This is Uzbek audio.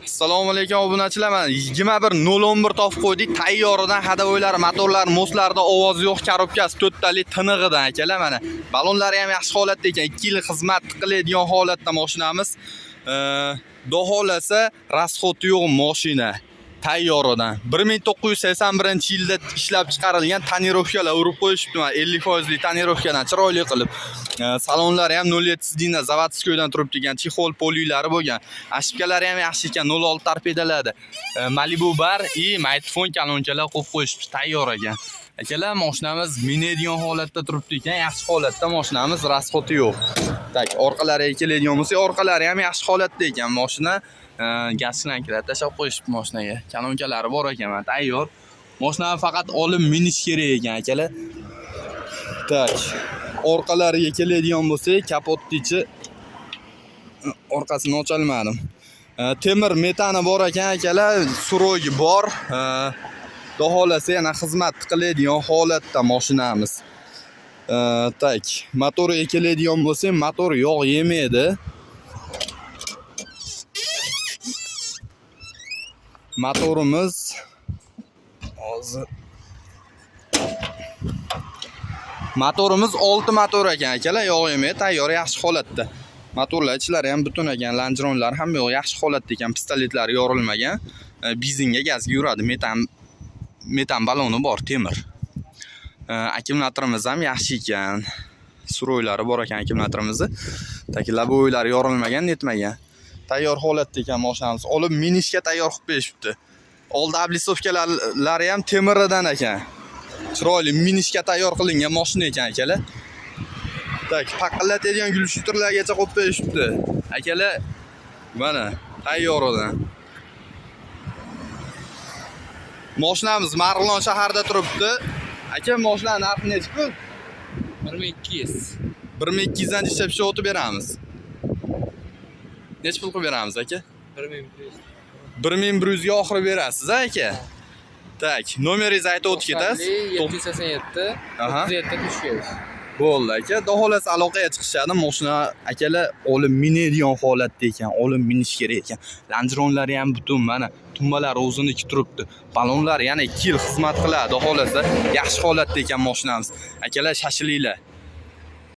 Assalomu alaykum obunachilar. Mana 21.011 topib qo'ydik. Tayyoridan hadavoylar, motorlar, moslarda ovoz yo'q, korobkasi 4 talik tinig'idan akalar mana. Balonlari ham yaxshi holatda ekan. 2 yil xizmat qiladigan holatda mashinamiz. Doholasa rasxoti yo'q mashina. Tayyoridan 1981-yilda ishlab chiqarilgan tonirovkalar urib qo'yishibdi. 50% lik tonirovkadan chiroyli qilib. Salonlari ham 07 sidina zavodskoydan turibdi ekan. Chexol poliylari bo'lgan. Ashibkalari ham yaxshi ekan. 06 torpedaladi. Malibu bar и maytfon kalonkalar qo'yib qo'yishibdi. Tayyor ekan. Akalar, mashinamiz minadigan holatda turibdi ekan. Yaxshi holatda mashinamiz, rasxoti yo'q. Tak, orqalariga keladigan bo'lsa, orqalari ham yaxshi holatda ekan. Mashina gazchilankilar tashab qo'yishibdi mashinaga. Kanonkalari bor ekan, mana tayyor. Mashinani faqat olib minish kerak ekan, akalar. Tak, orqalariga keladigan bo'lsa, kapottichi orqasini ocha olmadim. Temir metani bor ekan, akalar, surogi bor. Doholasi yana xizmat qiladigan holatda mashinamiz. Tak, motoriga keladigan bo'lsa, motor yog' yemaydi. Motorimiz hozir motorimiz 6 motor ekan, akalar, yog' yemaydi, tayyor, yaxshi holatda. Motorlar ichlari ham butun ekan, lanjronlar ham yaxshi holatda ekan, pistoletlari yorilmagan. Benzinga, gazga yuradi, metan baloni bor, temir. Akkumulyatorimiz ham yaxshi ekan. Suroylari bor ekan akkumulyatorimizni. Laboylari yorilmagan, netmagan. Tayyor holatda ekan mashinamiz. Olib minishga tayyor qilib berishibdi. Oldi oblisovkalari ham temiridan ekan. Chiroyli minishga tayyor qilingan mashina ekan, akalar. Tak, paqillatadigan gulshutrlargacha qo'yib berishibdi. Akalar, mana tayyoridan. Mashinamiz Marg'ilon shaharida turibdi. Aka, mashina narxi necha pul? 1200. 1200 dan ishlab o'tib beramiz. Necha pul qilib beramiz, aka? 1100. 1100 ga oxiri berasiz, aka. Tak, nomeringizni aytib o'tib ketasiz. 787 37 Bo'ldi, aka. Doholasi aloqaga chiqishadi. Mashina akalar olib minadigan holatda ekan, olib minish kerak ekan. Lanjronlari ham butun, mana tumbalari o'ziniki turibdi. Balonlari yana 2 yil xizmat qiladi. Doholasi yaxshi holatda ekan mashinamiz. Akalar, shashilinglar.